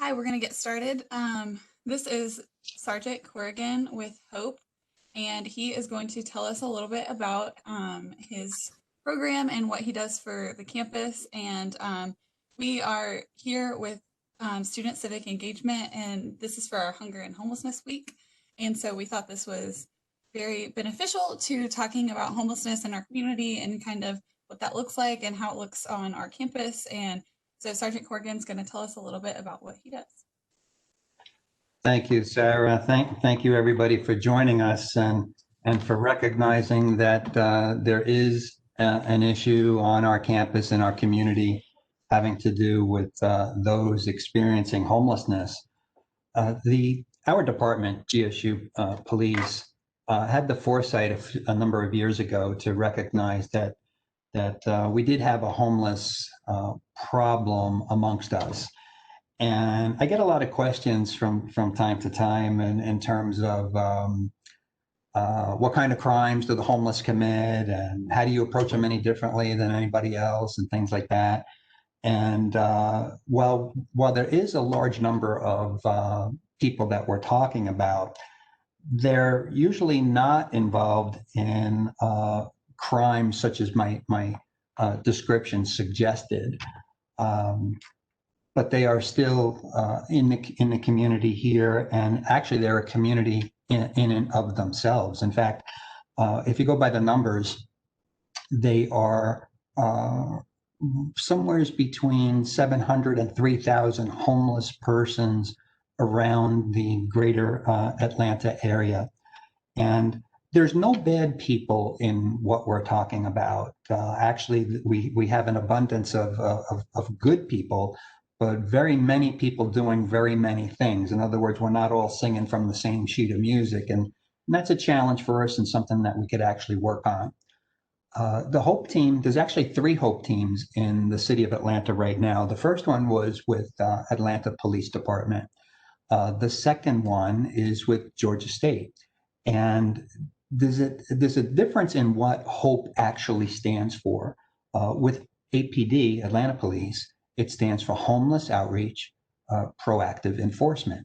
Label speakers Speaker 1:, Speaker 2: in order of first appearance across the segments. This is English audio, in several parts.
Speaker 1: Hi, we're going to get started. This is Sergeant Corrigan with HOPE, and he is going to tell us a little bit about his program and what he does for the campus. And we are here with Student Civic Engagement, and this is for our Hunger and Homelessness Week. And so we thought this was very beneficial to talking about homelessness in our community and kind of what that looks like and how it looks on our campus. And so Sergeant Corrigan's going to tell us a little bit about what he does.
Speaker 2: Thank you, Sarah. Thank you, everybody, for joining us and for recognizing that there is an issue on our campus and our community having to do with those experiencing homelessness. Our department, GSU Police, had the foresight a number of years ago to recognize that we did have a homeless problem amongst us. And I get a lot of questions from time to time in terms of what kind of crimes do the homeless commit and how do you approach them any differently than anybody else and things like that. And while there is a large number of people that we're talking about, they're usually not involved in crimes such as my description suggested. But they are still in the community here, and actually they're a community in and of themselves. In fact, if you go by the numbers, they are somewhere between 700 and 3,000 homeless persons around the greater Atlanta area. And there's no bad people in what we're talking about. Actually, we have an abundance of good people, but very many people doing very many things. In other words, we're not all singing from the same sheet of music. And that's a challenge for us and something that we could actually work on. The HOPE team, there's actually 3 HOPE teams in the city of Atlanta right now. The first one was with Atlanta Police Department. The second one is with Georgia State. And there's a difference in what HOPE actually stands for. With APD, Atlanta Police, it stands for Homeless Outreach, Proactive Enforcement.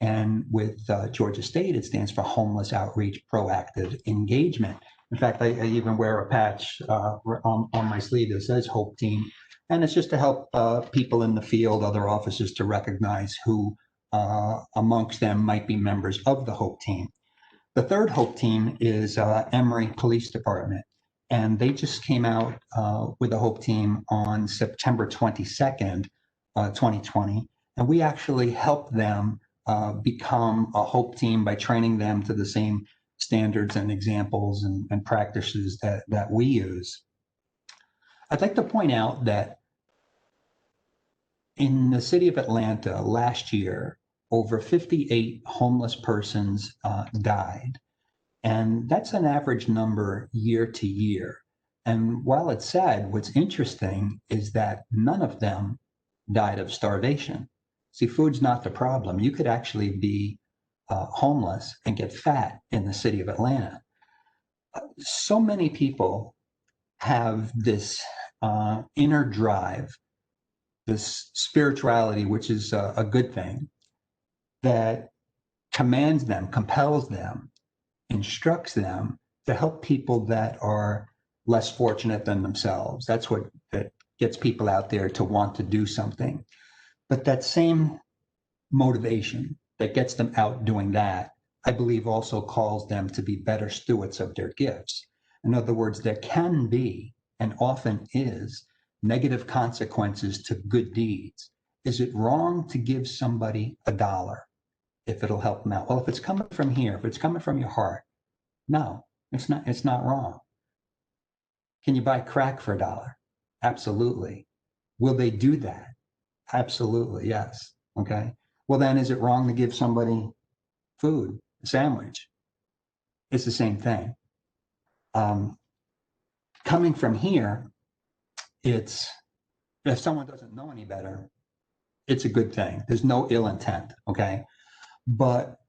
Speaker 2: And with Georgia State, it stands for Homeless Outreach, Proactive Engagement. In fact, I even wear a patch on my sleeve that says HOPE Team. And it's just to help people in the field, other officers, to recognize who amongst them might be members of the HOPE Team. The third HOPE team is Emory Police Department, and they just came out with a HOPE team on September 22nd, 2020, and we actually helped them become a HOPE team by training them to the same standards and examples and practices that we use. I'd like to point out that in the city of Atlanta last year, over 58 homeless persons died. And that's an average number year to year. And while it's sad, what's interesting is that none of them died of starvation. See, food's not the problem. You could actually be homeless and get fat in the city of Atlanta. So many people have this inner drive, this spirituality, which is a good thing, that commands them, compels them, instructs them to help people that are less fortunate than themselves. That's what that gets people out there to want to do something. But that same motivation that gets them out doing that, I believe also calls them to be better stewards of their gifts. In other words, there can be, and often is, negative consequences to good deeds. Is it wrong to give somebody $1 if it'll help them out? Well, if it's coming from here, if it's coming from your heart, no, it's not wrong. Can you buy crack for $1? Absolutely. Will they do that? Absolutely, yes. Okay. Well, then is it wrong to give somebody food, a sandwich? It's the same thing. Coming from here, it's, if someone doesn't know any better, it's a good thing. There's no ill intent, okay? But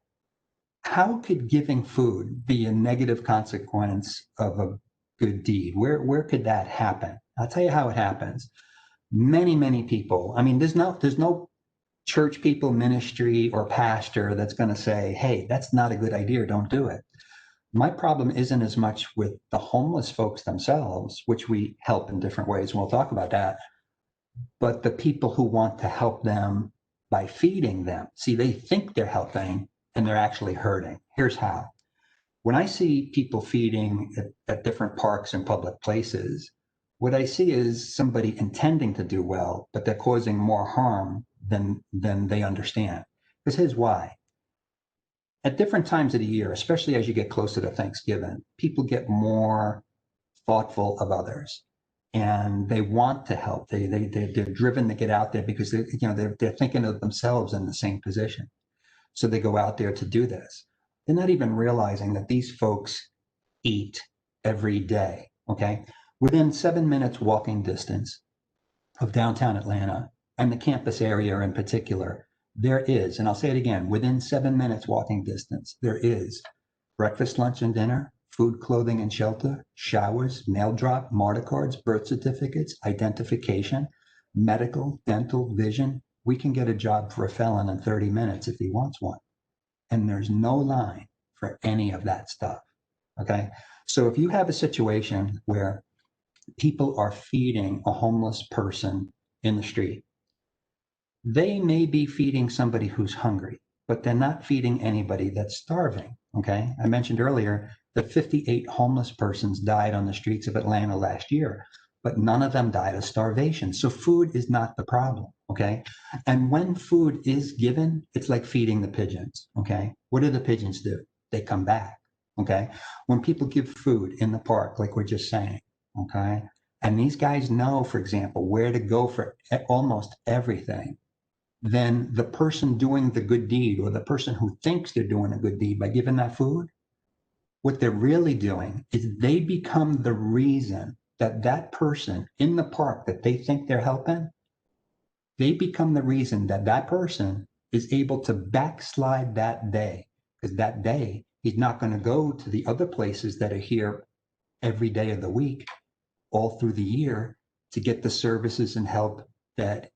Speaker 2: how could giving food be a negative consequence of a good deed? Where could that happen? I'll tell you how it happens. Many people, I mean, there's no church people, ministry, or pastor that's going to say, hey, that's not a good idea, don't do it. My problem isn't as much with the homeless folks themselves, which we help in different ways, and we'll talk about that, but the people who want to help them by feeding them. See, they think they're helping and they're actually hurting. Here's how. When I see people feeding at different parks and public places, what I see is somebody intending to do well, but they're causing more harm than they understand. Because here's why. At different times of the year, especially as you get closer to Thanksgiving, people get more thoughtful of others and they want to help. They're driven to get out there because they're thinking of themselves in the same position. So they go out there to do this. They're not even realizing that these folks eat every day, okay? Within 7 minutes walking distance of downtown Atlanta and the campus area in particular, there is, and I'll say it again, within 7 minutes walking distance, there is breakfast, lunch, and dinner, food, clothing, and shelter, showers, mail drop, MARTA cards, birth certificates, identification, medical, dental, vision. We can get a job for a felon in 30 minutes if he wants one. And there's no line for any of that stuff, okay? So if you have a situation where people are feeding a homeless person in the street, they may be feeding somebody who's hungry, but they're not feeding anybody that's starving, okay? I mentioned earlier that 58 homeless persons died on the streets of Atlanta last year, but none of them died of starvation. So food is not the problem, okay? And when food is given, it's like feeding the pigeons, okay? What do the pigeons do? They come back, okay? When people give food in the park, like we're just saying, okay? And these guys know, for example, where to go for almost everything, then the person doing the good deed or the person who thinks they're doing a good deed by giving that food, what they're really doing is they become the reason that that person in the park that they think they're helping, they become the reason that that person is able to backslide that day, because that day he's not going to go to the other places that are here every day of the week, all through the year, to get the services and help that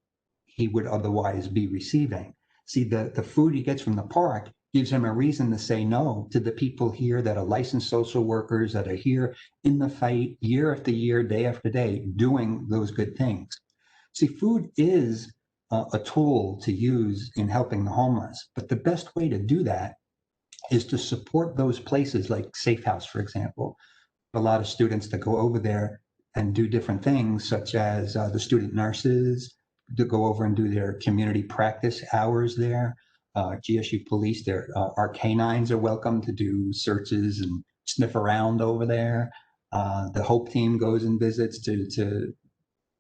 Speaker 2: he would otherwise be receiving. See, the food he gets from the park gives him a reason to say no to the people here that are licensed social workers that are here in the fight year after year, day after day, doing those good things. See, food is a tool to use in helping the homeless, but the best way to do that is to support those places like Safe House, for example. A lot of students that go over there and do different things, such as the student nurses, to go over and do their community practice hours there. GSU police, our canines are welcome to do searches and sniff around over there. The HOPE team goes and visits to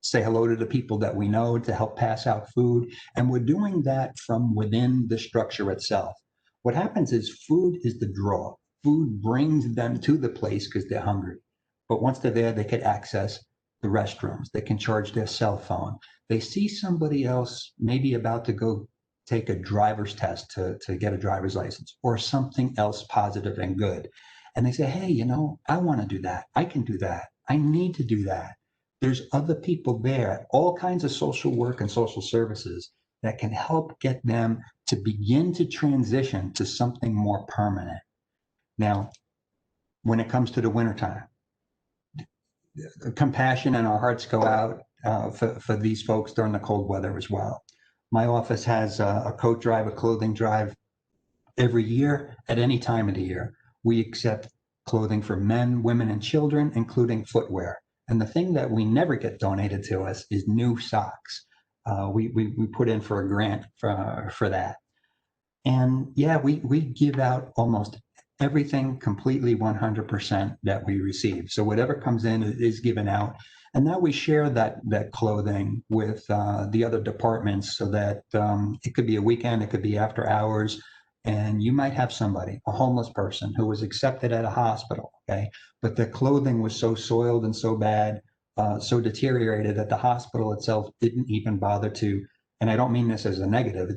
Speaker 2: say hello to the people that we know, to help pass out food. And we're doing that from within the structure itself. What happens is food is the draw. Food brings them to the place because they're hungry. But once they're there, they can access the restrooms. They can charge their cell phone. They see somebody else maybe about to go take a driver's test to get a driver's license or something else positive and good. And they say, hey, I want to do that. I can do that. I need to do that. There's other people there, all kinds of social work and social services that can help get them to begin to transition to something more permanent. Now, when it comes to the wintertime, compassion and our hearts go out for these folks during the cold weather as well. My office has a coat drive, a clothing drive every year at any time of the year. We accept clothing for men, women, and children, including footwear. And the thing that we never get donated to us is new socks. We put in for a grant for that. And yeah, we give out almost everything completely 100% that we receive. So whatever comes in is given out. And now we share that clothing with the other departments so that it could be a weekend, it could be after hours. And you might have somebody, a homeless person who was accepted at a hospital, okay? But their clothing was so soiled and so bad, so deteriorated that the hospital itself didn't even bother to, and I don't mean this as a negative,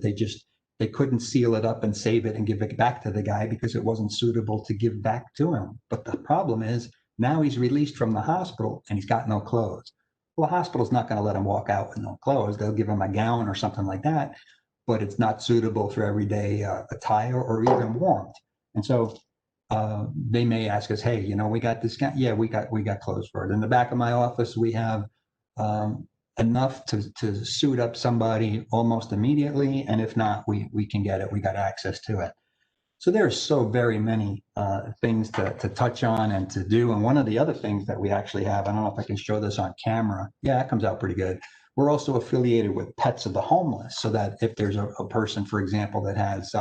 Speaker 2: they couldn't seal it up and save it and give it back to the guy because it wasn't suitable to give back to him. But the problem is now he's released from the hospital and he's got no clothes. Well, the hospital's not going to let him walk out with no clothes. They'll give him a gown or something like that. but it's not suitable for everyday attire or even warmth. And so they may ask us, hey, we got this guy. Yeah, we got clothes for it. In the back of my office, we have enough to suit up somebody almost immediately. And if not, we can get it. We got access to it. So there's so very many things to touch on and to do. And one of the other things that we actually have, I don't know if I can show this on camera. Yeah, it comes out pretty good. We're also affiliated with Pets of the Homeless, so that if there's a person, for example, that has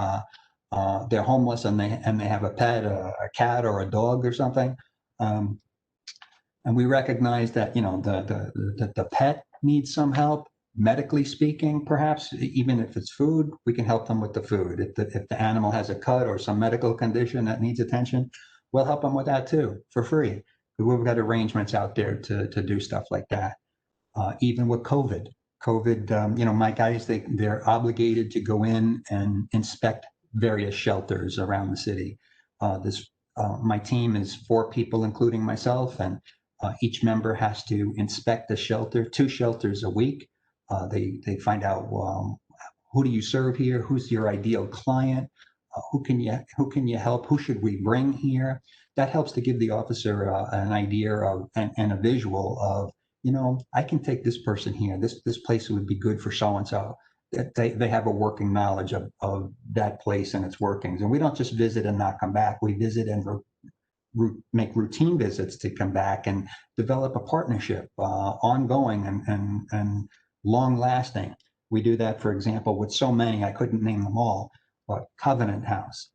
Speaker 2: they're homeless and they have a pet, a cat or a dog or something, and we recognize that the pet needs some help, medically speaking, perhaps even if it's food, we can help them with the food. If the animal has a cut or some medical condition that needs attention, we'll help them with that too for free. We've got arrangements out there to do stuff like that. Even with COVID, my guys, they're obligated to go in and inspect various shelters around the city. My team is 4 people, including myself, and each member has to inspect a shelter, 2 shelters a week. They find out who do you serve here, who's your ideal client, who can you help, who should we bring here. That helps to give the officer an idea of and a visual of, I can take this person here. This place would be good for so and so. They have a working knowledge of that place and its workings. And we don't just visit and not come back. We visit and make routine visits to come back and develop a partnership, ongoing and long lasting. We do that, for example, with so many, I couldn't name them all, but Covenant House,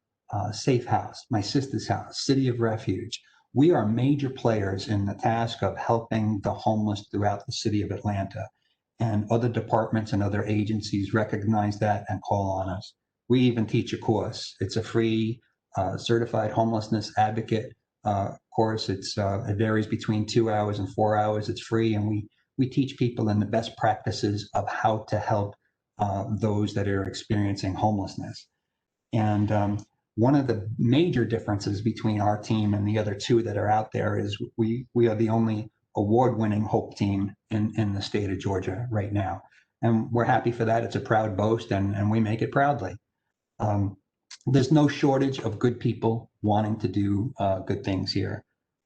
Speaker 2: Safe House, My Sister's House, City of Refuge. We are major players in the task of helping the homeless throughout the city of Atlanta. And other departments and other agencies recognize that and call on us. We even teach a course. It's a free certified homelessness advocate course. It varies between 2 hours and 4 hours. It's free, and we teach people in the best practices of how to help those that are experiencing homelessness. And one of the major differences between our team and the other 2 that are out there is we are the only award-winning HOPE team in the state of Georgia right now. And we're happy for that. It's a proud boast, and we make it proudly. There's no shortage of good people wanting to do good things here.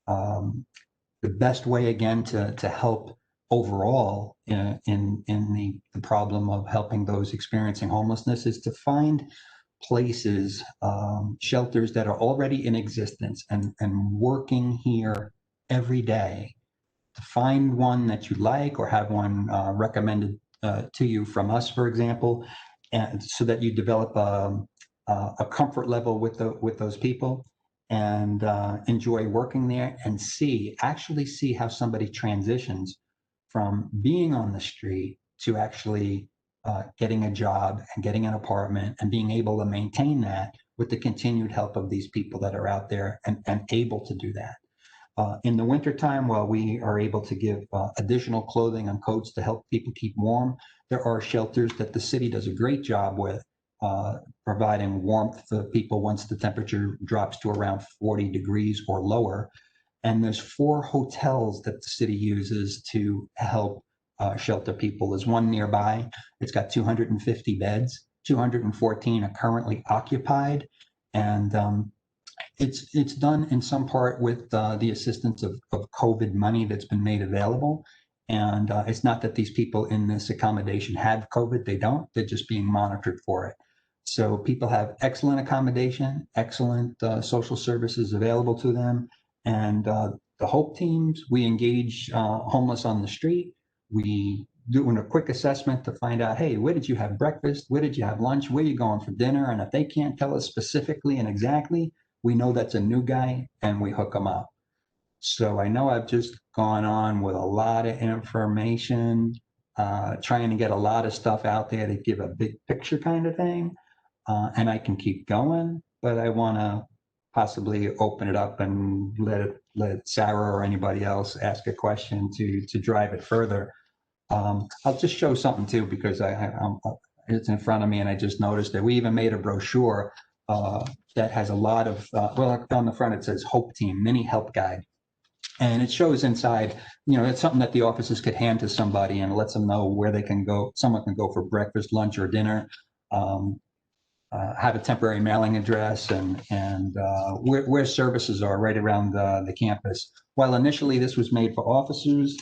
Speaker 2: The best way, again, to help overall in the problem of helping those experiencing homelessness is to find places, shelters that are already in existence and working here every day. To find one that you like or have one recommended to you from us, for example, and so that you develop a comfort level with those people and enjoy working there and actually see how somebody transitions from being on the street to actually getting a job and getting an apartment and being able to maintain that with the continued help of these people that are out there and able to do that. In the wintertime, while we are able to give additional clothing and coats to help people keep warm, there are shelters that the city does a great job with providing warmth for people once the temperature drops to around 40 degrees or lower. And there's 4 hotels that the city uses to help shelter people. There's one nearby. It's got 250 beds. 214 are currently occupied. And it's done in some part with the assistance of COVID money that's been made available. And it's not that these people in this accommodation have COVID. They don't. They're just being monitored for it. So people have excellent accommodation, excellent social services available to them. And the HOPE teams, we engage homeless on the street. We do a quick assessment to find out, hey, where did you have breakfast? Where did you have lunch? Where are you going for dinner? And if they can't tell us specifically and exactly, we know that's a new guy and we hook them up. So I know I've just gone on with a lot of information, trying to get a lot of stuff out there to give a big picture kind of thing. And I can keep going, but I want to possibly open it up and let Sarah or anybody else ask a question to drive it further. I'll just show something too, because it's in front of me and I just noticed that we even made a brochure that has a lot of, well, on the front it says HOPE Team, Mini Help Guide. And it shows inside, it's something that the officers could hand to somebody and lets them know where they can go. Someone can go for breakfast, lunch, or dinner. have a temporary mailing address and where services are right around the campus. While initially this was made for officers,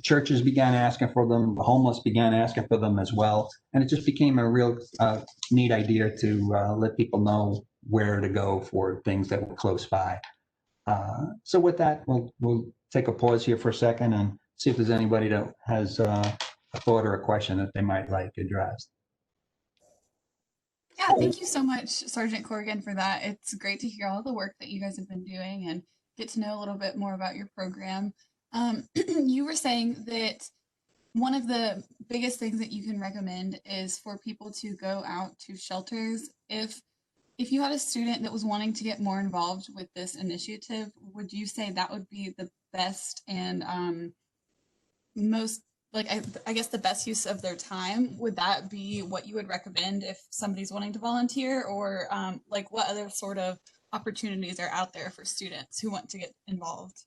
Speaker 2: churches began asking for them, the homeless began asking for them as well. And it just became a real neat idea to let people know where to go for things that were close by. So with that, we'll take a pause here for a second and see if there's anybody that has a thought or a question that they might like addressed.
Speaker 1: Yeah, thank you so much, Sergeant Corrigan, for that. It's great to hear all the work that you guys have been doing and get to know a little bit more about your program. You were saying that one of the biggest things that you can recommend is for people to go out to shelters. If you had a student that was wanting to get more involved with this initiative, would you say that would be the best and most, like, I guess the best use of their time? Would that be what you would recommend if somebody's wanting to volunteer, or like what other sort of opportunities are out there for students who want to get involved?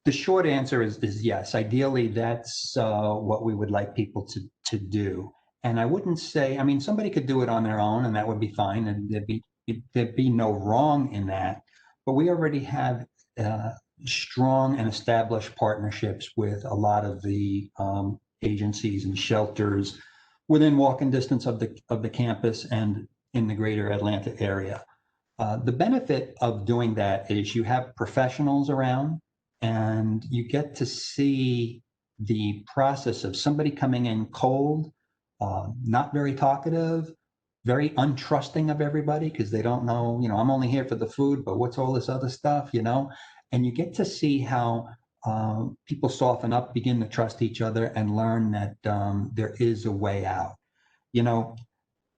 Speaker 2: The short answer is yes. Ideally, that's what we would like people to do. And I wouldn't say, I mean, somebody could do it on their own and that would be fine, and there'd be no wrong in that. But we already have strong and established partnerships with a lot of the agencies and shelters within walking distance of the campus and in the greater Atlanta area. The benefit of doing that is you have professionals around and you get to see the process of somebody coming in cold, not very talkative, very untrusting of everybody because they don't know, I'm only here for the food, but what's all this other stuff, And you get to see how people soften up, begin to trust each other, and learn that there is a way out.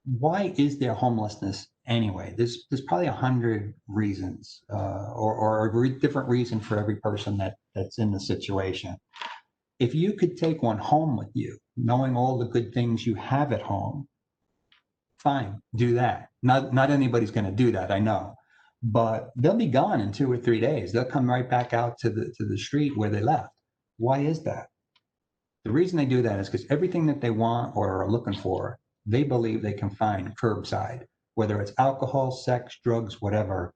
Speaker 2: Why is there homelessness anyway? There's probably 100 reasons, or a different reason for every person that's in the situation. If you could take one home with you, knowing all the good things you have at home, fine, do that. Not anybody's going to do that, I know, but they'll be gone in 2 or 3 days. They'll come right back out to the street where they left. Why is that? The reason they do that is because everything that they want or are looking for, they believe they can find curbside, whether it's alcohol, sex, drugs, whatever.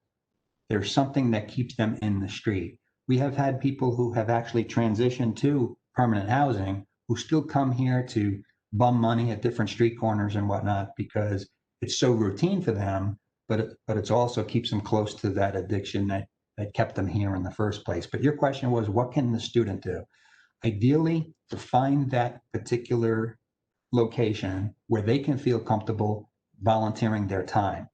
Speaker 2: There's something that keeps them in the street. We have had people who have actually transitioned to permanent housing who still come here to bum money at different street corners and whatnot because it's so routine for them, but it's also keeps them close to that addiction that kept them here in the first place. But your question was, what can the student do? Ideally, to find that particular location where they can feel comfortable volunteering their time.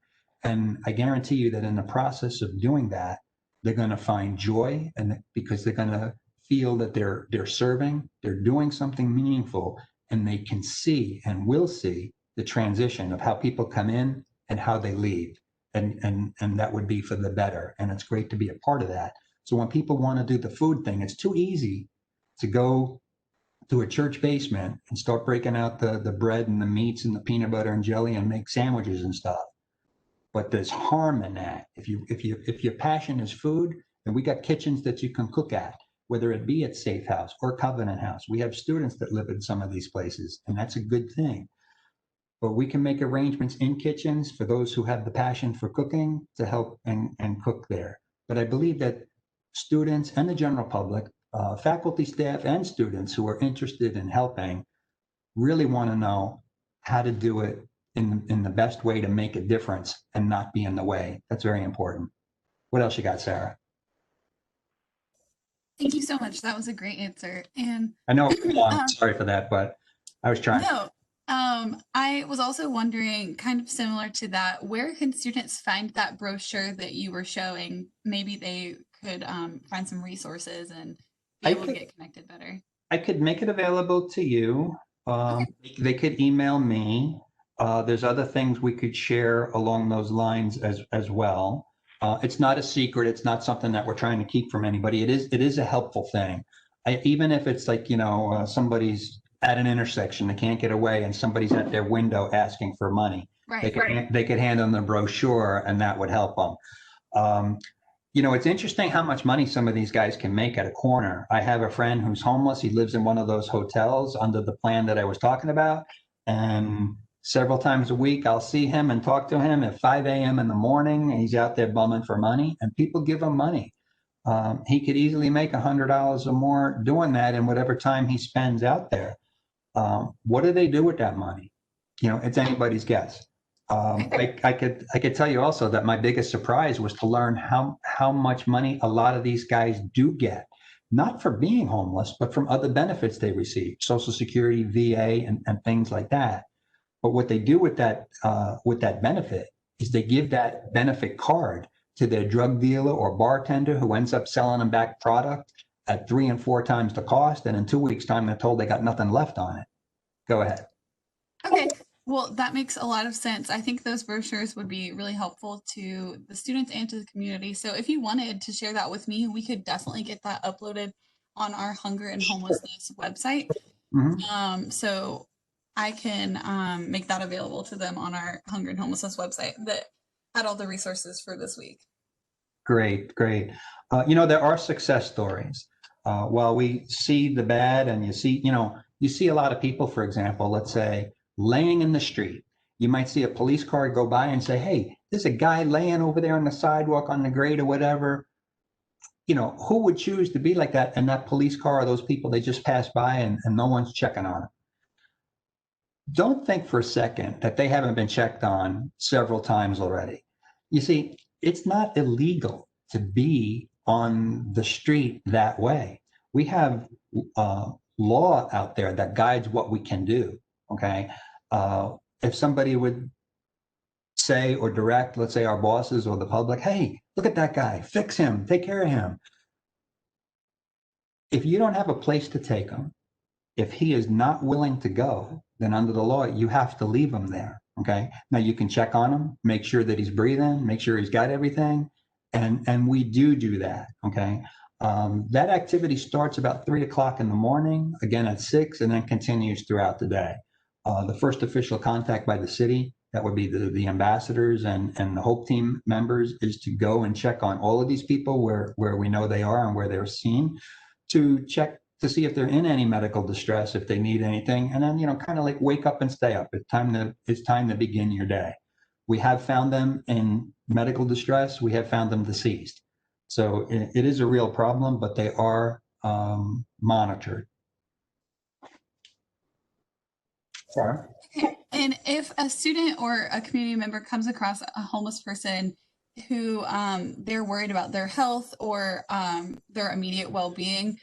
Speaker 2: And I guarantee you that in the process of doing that, they're going to find joy, and because they're going to feel that they're serving, they're doing something meaningful, and they can see and will see the transition of how people come in and how they leave. And that would be for the better. And it's great to be a part of that. So when people want to do the food thing, it's too easy to go to a church basement and start breaking out the bread and the meats and the peanut butter and jelly and make sandwiches and stuff. But there's harm in that. If your passion is food, then we got kitchens that you can cook at, whether it be at Safe House or Covenant House. We have students that live in some of these places, and that's a good thing. But we can make arrangements in kitchens for those who have the passion for cooking to help and cook there. But I believe that students and the general public, faculty, staff, and students who are interested in helping really want to know how to do it in the best way to make a difference and not be in the way. That's very important. What else you got, Sarah?
Speaker 1: Thank you so much. That was a great answer. And
Speaker 2: I know it was long. Sorry for that, but I was trying.
Speaker 1: No, I was also wondering, kind of similar to that, where can students find that brochure that you were showing? Maybe they could find some resources and be able to get connected better.
Speaker 2: I could make it available to you.
Speaker 1: Okay.
Speaker 2: They could email me. There's other things we could share along those lines as well. It's not a secret. It's not something that we're trying to keep from anybody. It is a helpful thing. Even if it's like, somebody's at an intersection, they can't get away, and somebody's at their window asking for money.
Speaker 1: Right.
Speaker 2: They could hand them the brochure, and that would help them. It's interesting how much money some of these guys can make at a corner. I have a friend who's homeless. He lives in one of those hotels under the plan that I was talking about. And several times a week, I'll see him and talk to him at 5 a.m. in the morning. He's out there bumming for money, and people give him money. He could easily make $100 or more doing that in whatever time he spends out there. What do they do with that money? It's anybody's guess. I could tell you also that my biggest surprise was to learn how much money a lot of these guys do get, not for being homeless, but from other benefits they receive, Social Security, VA, and things like that. But what they do with that benefit is they give that benefit card to their drug dealer or bartender, who ends up selling them back product at 3 and 4 times the cost, and in 2 weeks' time they're told they got nothing left on it. Go ahead.
Speaker 1: Okay. Well, that makes a lot of sense. I think those brochures would be really helpful to the students and to the community. So if you wanted to share that with me, we could definitely get that uploaded on our hunger and homelessness website. So I can make that available to them on our hunger and homelessness website that had all the resources for this week.
Speaker 2: Great. There are success stories. While we see the bad, and you see a lot of people, for example, let's say, laying in the street. You might see a police car go by and say, hey, there's a guy laying over there on the sidewalk on the grate or whatever. Who would choose to be like that? And that police car or those people, they just pass by and no one's checking on them. Don't think for a second that they haven't been checked on several times already. You see, it's not illegal to be on the street that way. We have law out there that guides what we can do. Okay. If somebody would say or direct, let's say our bosses or the public, hey, look at that guy, fix him, take care of him. If you don't have a place to take him, if he is not willing to go, then under the law, you have to leave him there. Okay. Now you can check on him, make sure that he's breathing, make sure he's got everything. And we do that. Okay. That activity starts about 3 o'clock in the morning, again at 6, and then continues throughout the day. The first official contact by the city, that would be the ambassadors and the HOPE team members, is to go and check on all of these people where we know they are and where they're seen, to check to see if they're in any medical distress, if they need anything, and then, kind of like wake up and stay up. It's time to begin your day. We have found them in medical distress. We have found them deceased. So it is a real problem, but they are monitored. Sorry.
Speaker 1: Okay. And if a student or a community member comes across a homeless person who they're worried about their health or their immediate well-being,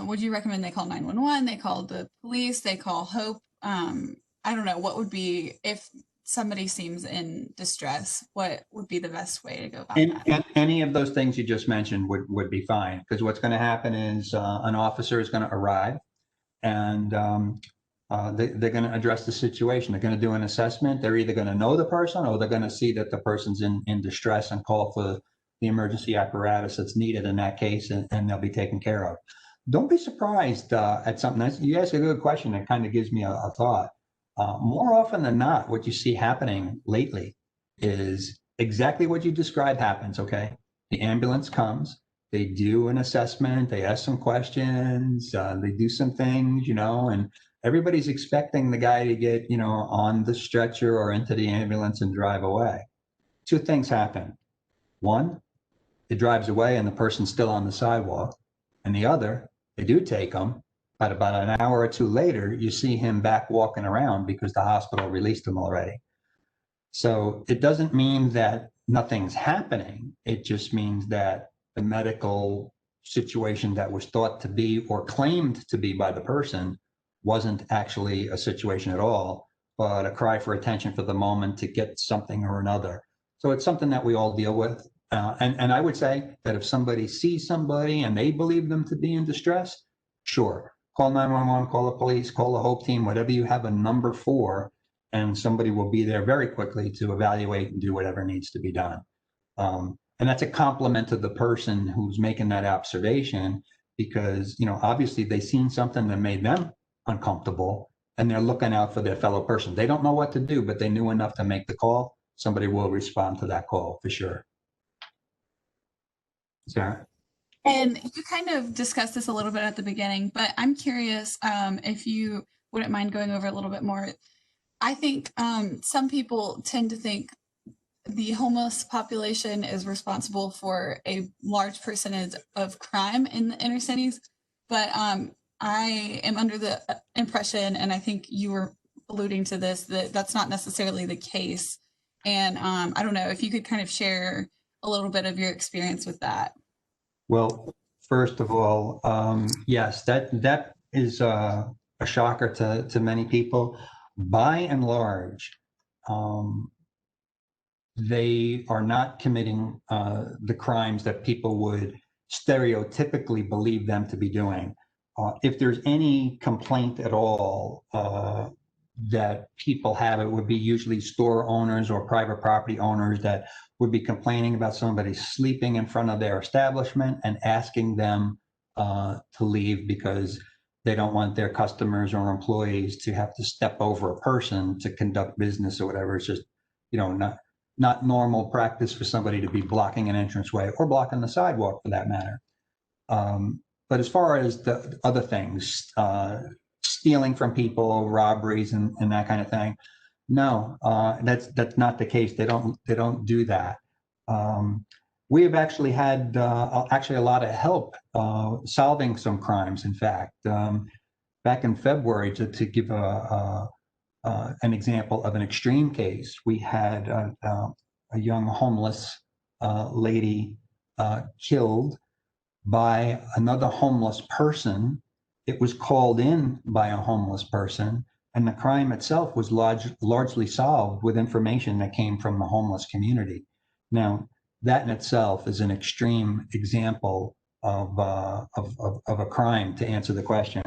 Speaker 1: would you recommend they call 911, they call the police, they call HOPE? I don't know, what would be, if somebody seems in distress, what would be the best way to go about that?
Speaker 2: Any of those things you just mentioned would be fine, because what's going to happen is an officer is going to arrive, and they're going to address the situation. They're going to do an assessment. They're either going to know the person, or they're going to see that the person's in distress and call for the emergency apparatus that's needed in that case, and they'll be taken care of. Don't be surprised at something. You ask a good question that kind of gives me a thought. More often than not, what you see happening lately is exactly what you described happens, okay? The ambulance comes, they do an assessment, they ask some questions, they do some things, and everybody's expecting the guy to get, on the stretcher or into the ambulance and drive away. 2 things happen. One, it drives away and the person's still on the sidewalk. And the other, they do take him, but about an hour or 2 later, you see him back walking around because the hospital released him already. So it doesn't mean that nothing's happening. It just means that the medical situation that was thought to be or claimed to be by the person wasn't actually a situation at all, but a cry for attention for the moment to get something or another. So it's something that we all deal with. And I would say that if somebody sees somebody and they believe them to be in distress, sure, call 911, call the police, call the HOPE team, whatever you have a number for, and somebody will be there very quickly to evaluate and do whatever needs to be done. And that's a compliment to the person who's making that observation, because, obviously they've seen something that made them uncomfortable and they're looking out for their fellow person. They don't know what to do, but they knew enough to make the call. Somebody will respond to that call for sure. Sarah?
Speaker 1: And you kind of discussed this a little bit at the beginning, but I'm curious if you wouldn't mind going over a little bit more. I think some people tend to think the homeless population is responsible for a large percentage of crime in the inner cities, but I am under the impression, and I think you were alluding to this, that that's not necessarily the case. And I don't know if you could kind of share a little bit of your experience with that.
Speaker 2: Well, first of all, yes, that is a shocker to many people. By and large, they are not committing the crimes that people would stereotypically believe them to be doing. If there's any complaint at all that people have, it would be usually store owners or private property owners that would be complaining about somebody sleeping in front of their establishment and asking them to leave because they don't want their customers or employees to have to step over a person to conduct business or whatever. It's just, not normal practice for somebody to be blocking an entranceway or blocking the sidewalk for that matter. But as far as the other things, stealing from people, robberies, and that kind of thing, no, that's not the case. They don't do that. We have actually had a lot of help solving some crimes. In fact, back in February, to give an example of an extreme case, we had a young homeless lady killed by another homeless person. It was called in by a homeless person, and the crime itself was largely solved with information that came from the homeless community. Now, that in itself is an extreme example of a crime, to answer the question.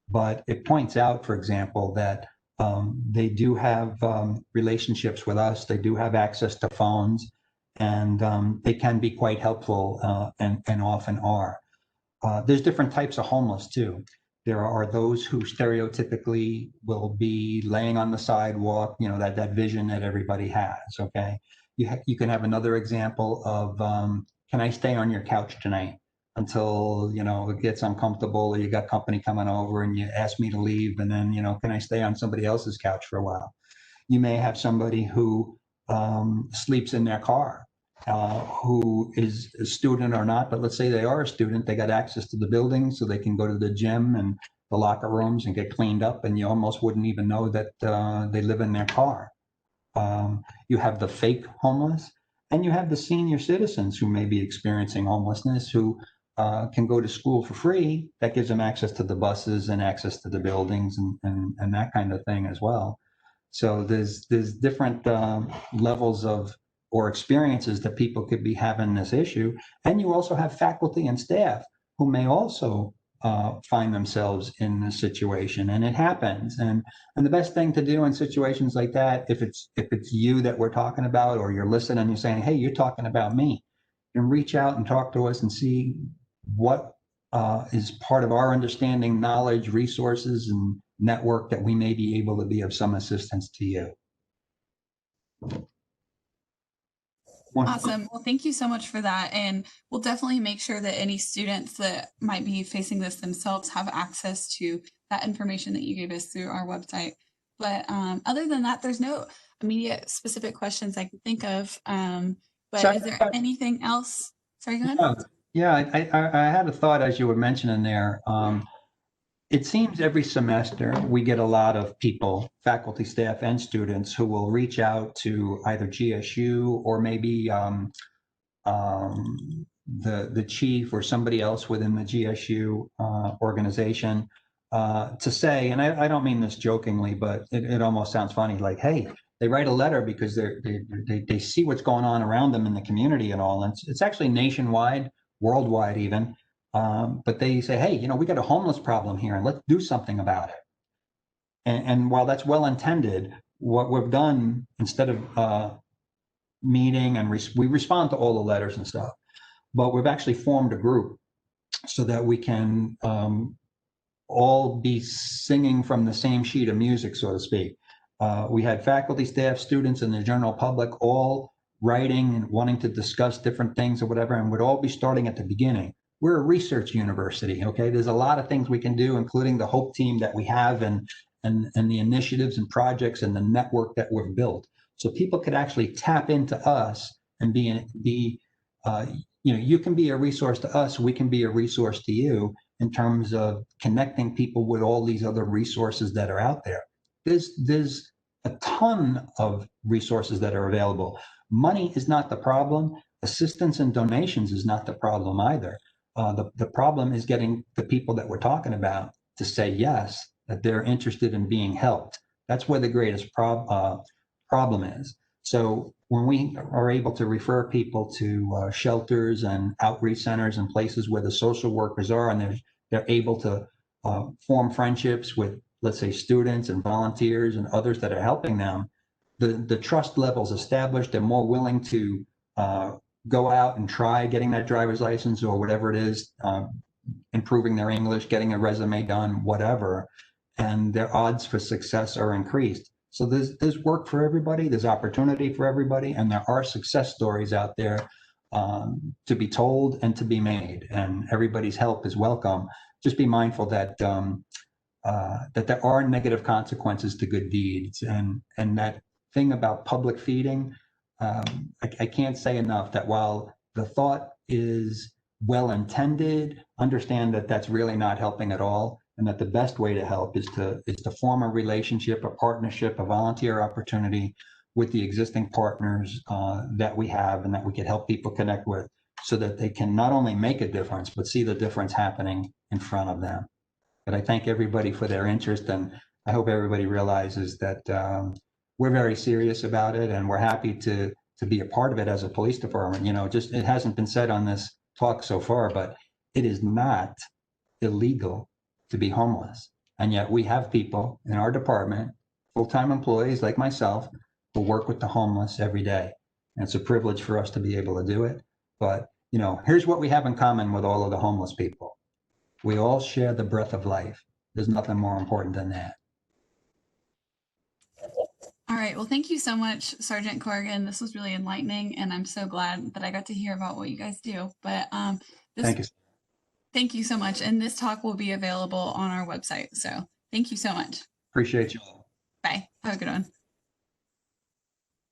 Speaker 2: But it points out, for example, that they do have relationships with us. They do have access to phones, and they can be quite helpful and often are. There's different types of homeless too. There are those who stereotypically will be laying on the sidewalk, that vision that everybody has, okay? You can have another example of, can I stay on your couch tonight until, it gets uncomfortable, or you got company coming over and you ask me to leave, and then, can I stay on somebody else's couch for a while? You may have somebody who sleeps in their car, who is a student or not, but let's say they are a student, they got access to the building so they can go to the gym and the locker rooms and get cleaned up, and you almost wouldn't even know that they live in their car. You have the fake homeless, and you have the senior citizens who may be experiencing homelessness, who can go to school for free. That gives them access to the buses and access to the buildings and that kind of thing as well. So there's different levels of or experiences that people could be having this issue. And you also have faculty and staff who may also find themselves in this situation, and it happens. And the best thing to do in situations like that, if it's you that we're talking about, or you're listening and you're saying, hey, you're talking about me, and reach out and talk to us and see what is part of our understanding, knowledge, resources, and network that we may be able to be of some assistance to you.
Speaker 1: Awesome. Well, thank you so much for that. And we'll definitely make sure that any students that might be facing this themselves have access to that information that you gave us through our website. But other than that, there's no immediate specific questions I can think of. But is there anything else? Sorry, go ahead.
Speaker 2: Yeah, I had a thought as you were mentioning there. It seems every semester we get a lot of people, faculty, staff, and students, who will reach out to either GSU or maybe the chief or somebody else within the GSU organization to say, and I don't mean this jokingly, but it almost sounds funny, like, hey, they write a letter because they see what's going on around them in the community and all. And it's actually nationwide, worldwide even. But they say, hey, we got a homeless problem here, and let's do something about it. And while that's well intended, what we've done, instead of meeting and we respond to all the letters and stuff, but we've actually formed a group so that we can all be singing from the same sheet of music, so to speak. We had faculty, staff, students, and the general public all writing and wanting to discuss different things or whatever, and would all be starting at the beginning. We're a research university, okay? There's a lot of things we can do, including the HOPE team that we have, and and the initiatives and projects and the network that we've built. So people could actually tap into us and you can be a resource to us, we can be a resource to you in terms of connecting people with all these other resources that are out there. There's a ton of resources that are available. Money is not the problem. Assistance and donations is not the problem either. The problem is getting the people that we're talking about to say yes, that they're interested in being helped. That's where the greatest problem is. So when we are able to refer people to shelters and outreach centers and places where the social workers are, and they're able to form friendships with, let's say, students and volunteers and others that are helping them, the trust levels established. They're more willing to go out and try getting that driver's license or whatever it is, improving their English, getting a resume done, whatever, and their odds for success are increased. So there's work for everybody, there's opportunity for everybody, and there are success stories out there to be told and to be made, and everybody's help is welcome. Just be mindful that that there are negative consequences to good deeds, and that thing about public feeding, I can't say enough that while the thought is well intended, understand that that's really not helping at all, and that the best way to help is to form a relationship, a partnership, a volunteer opportunity with the existing partners that we have and that we can help people connect with, so that they can not only make a difference, but see the difference happening in front of them. But I thank everybody for their interest, and I hope everybody realizes that we're very serious about it, and we're happy to be a part of it as a police department. You know, just, it hasn't been said on this talk so far, but it is not illegal to be homeless. And yet we have people in our department, full-time employees like myself, who work with the homeless every day. And it's a privilege for us to be able to do it. But, you know, here's what we have in common with all of the homeless people. We all share the breath of life. There's nothing more important than that.
Speaker 1: All right. Well, thank you so much, Sergeant Corrigan. This was really enlightening, and I'm so glad that I got to hear about what you guys do. But
Speaker 2: Thank you.
Speaker 1: thank you so much. And this talk will be available on our website. So thank you so much.
Speaker 2: Appreciate you all.
Speaker 1: Bye. Have a good one.